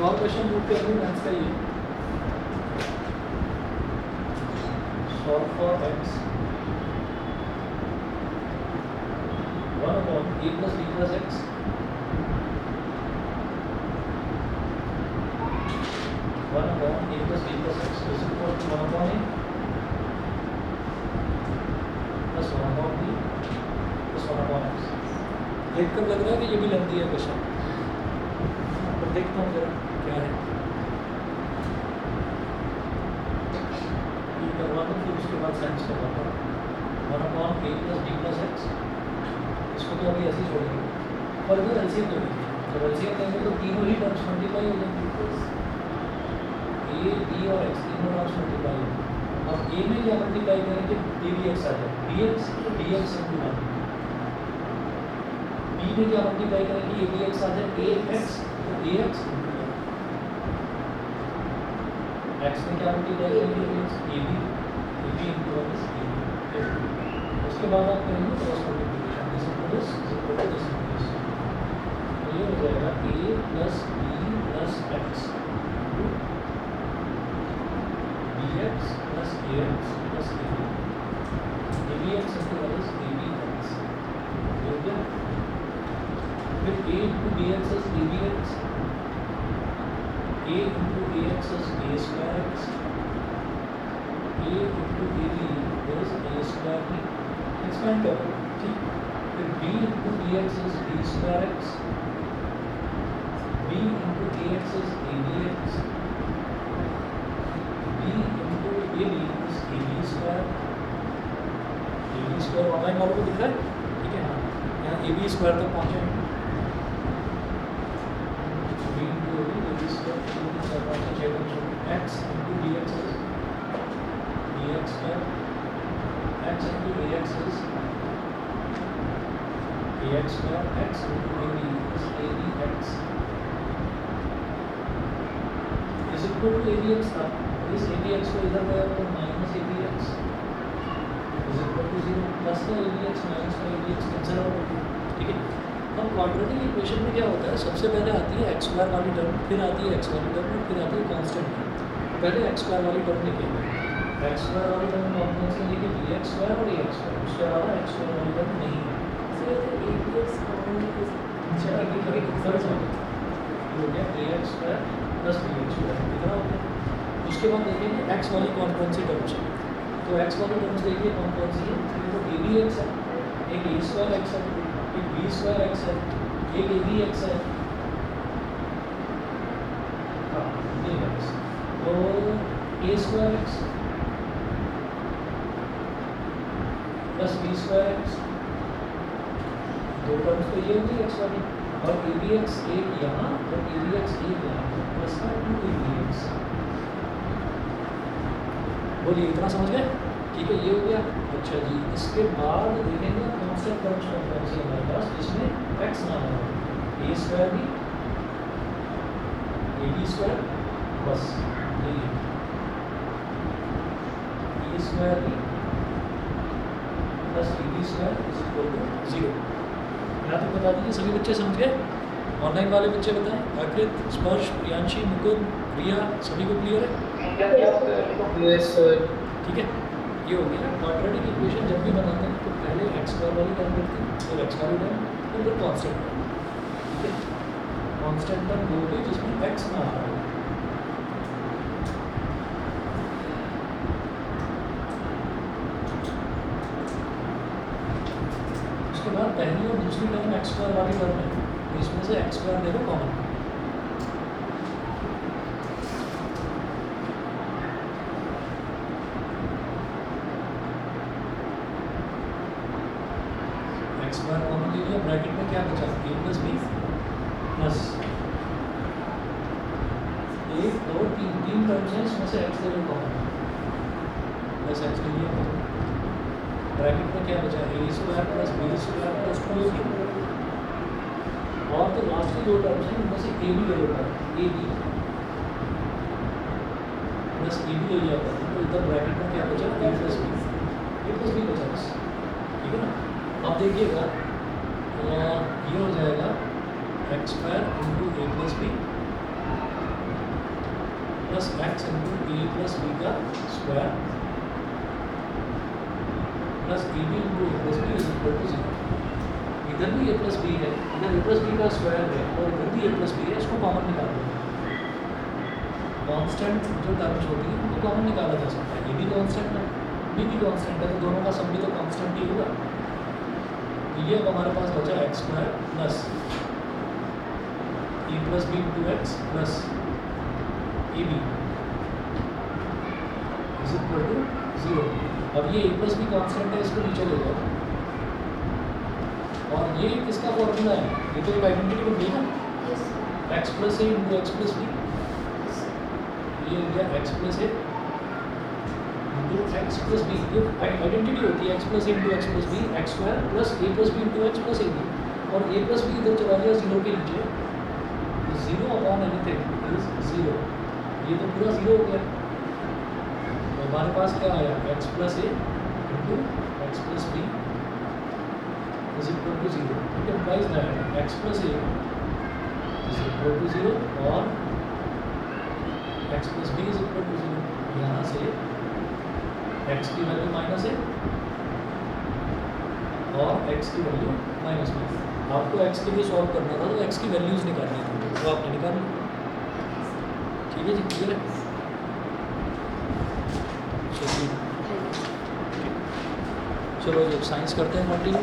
एक और question note कर लूँ मैथ्स का ये, solve for x 1 upon a plus b plus x 1 upon a plus b plus x is equal to 1 upon a plus 1 upon b plus 1 upon x। देखकर लग रहा है कि ये भी लेंथी है क्वेश्चन, पर देखता हूँ जरा क्या है। ये करवा दो फिर उसके बाद साइंस करवाता हूँ। 1 upon a plus b plus x, इसको तो अभी ऐसे ही छोड़ेंगे और इधर एलसीएम ले लेंगे। जब एलसीएम लेंगे तो तीनों ही टर्म्स मल्टीप्लाई हो जाएंगे, ए बी और एक्स तीनों टर्म्स मल्टीप्लाई होंगे। अब ए में क्या मल्टीप्लाई करेंगे, ए बी एक्स आ जाए, डी एक्स तो D X into one. B में क्या मल्टीप्लाई करेंगे, ए बी एक्स आ जाए, ए एक्स तो A X into one. X में क्या मल्टीप्लाई करेंगे, A B into one is A B. उसके बाद आप करेंगे cross multiplication, this is equal to this equal. तो ये हो जाएगा a plus B plus x into B X plus A X plus A B X into one is A B X. हो गया। फिर a into B X is A B X, a into A X is A square X, a into A B is A square B. Expand करो, ठीक। फिर b into B X is B square X, b into A X is A B X, b into A B is A B square. A B square online वालों को दिख रहा है, ठीक है। हाँ, यहाँ ए बी स्क्वायर तक पहुँचे हैं। b into A B square X into B X is B x square, x into ax is ax square, x into ab is abx is equal to abx था। इस abx को इधर गया तो minus abx is equal to 0 plus का abx minus का abx cancel out होगी, ठीक है। अब क्वाड्रेटिक इक्वेशन में क्या होता है, सबसे पहले आती है एक्स स्क्वायर वाली टर्म, फिर आती है एक्स वाली टर्म, फिर आती है कांस्टेंट टर्म। पहले एक्स स्क्वायर वाली टर्म लिखेंगे, एक्स स्क्वायर वाली टर्म कौन से लिखे, बी एक्स स्क्वायर और ए एक्स स्क्वायर, उसके अलावा एक्स स्क्वायर वाली टर्म नहीं है। अच्छा हो गया a x square plus B x square, कितना हो गया। उसके बाद देखेंगे एक्स वाली कौन सी टर्म्स है, तो एक्स वाली टर्म्स देखिए कौन सी है। तो ए बी एक्स है, एक ए स्क्वायर एक्स है, एक बी स्क्वायर एक्स है, एक ए बी एक्स है, हाँ ये एक्स, तो a square x plus b square x, दो टर्म्स तो ये होगी एक्स वाली, और ए बी एक्स एक यहाँ और ए बी एक्स एक यहाँ, प्लस का टू ए बी एक्स। बोलिए इतना समझ गए, ठीक है। ये हो गया। अच्छा जी, इसके बाद देखेंगे कांस्टेंट टर्म्स कौन सी हमारे पास, जिसमें एक्स ना हो, ए स्क्वायर भी ए बी स्क्वायर बस ये ए स्क्वायर भी plus A B square is equal to 0। यहाँ तक बता दीजिए, सभी बच्चे समझ गए। ऑनलाइन वाले बच्चे बताएं, अकृत, स्पर्श, प्रियांशी, मुकुंद, रिया, सभी को क्लियर है? Yes sir. ठीक है, ये हो गया। क्वाड्रेटिक इक्वेशन जब भी बनाते हैं तो पहले एक्स स्क्वायर वाली टर्म करते हैं, फिर एक्स वाली टर्म, फिर कांस्टेंट टर्म, ठीक है। कांस्टेंट टर्म वो होगी जिसमें एक्स ना आ रहा हो। उसके बाद पहली और दूसरी टर्म एक्स स्क्वायर वाली टर्म है, तो इसमें से एक्स स्क्वायर देखो कॉमन, एक्स स्क्वायर कॉमन ले लिया, ब्रैकेट में क्या बचा, ए प्लस बी प्लस एक दो तीन टर्म्स हैं, इसमें से एक्स ले लो कॉमन, प्लस एक्स ले लिया, ब्रैकेट में क्या बचा, a square plus b square plus 2ab, और तो लास्ट की दो टर्म्स हैं, उनमें से ए भी ले लो, ए बी प्लस ए भी ले लिया, तो इधर ब्रैकेट में क्या बचा, ए प्लस बी बचा बस, ठीक है ना। अब देखिएगा ये हो जाएगा x square into a plus B plus x into a plus b का square plus A B into a plus B is equal to 0। इधर भी ए प्लस बी है, इधर ए प्लस बी का स्क्वायर है और इधर भी ए प्लस बी है, इसको कॉमन निकाल दो। कांस्टेंट जो टर्म्स होती है उनको कॉमन निकाला जा सकता है। ये भी कांस्टेंट है, बी भी कांस्टेंट है, तो दोनों का सम भी तो कांस्टेंट ही होगा। तो ये अब हमारे पास बचा X square plus A plus B into X plus A B is equal to 0। अब ये ए प्लस बी कांस्टेंट है, इसको नीचे ले जाओ और ये किसका फॉर्मूला है? ये तो एक आइडेंटिटी बन गई ना, X plus A into X plus B. ये हो गया X plus A into X plus B, ये आइडेंटिटी होती है X plus A into X plus B, x square plus A plus B into X plus A B. और A plus B इधर चला गया 0 के नीचे, तो 0 अपॉन एनीथिंग इज 0। ये तो पूरा 0 हो गया। तो हमारे पास क्या आया? X plus A into X plus B is equal to 0। It implies that X plus A is equal to 0 और X plus B is equal to 0। यहाँ से एक्स की वैल्यू माइनस है और एक्स की वैल्यू माइनस में। आपको x के लिए सॉल्व करना था, तो एक्स की वैल्यूज़ निकालनी थी, तो आपने निकाल ली। ठीक है जी, क्लियर है? चलिए चलो जब साइंस करते हैं कंटिन्यू।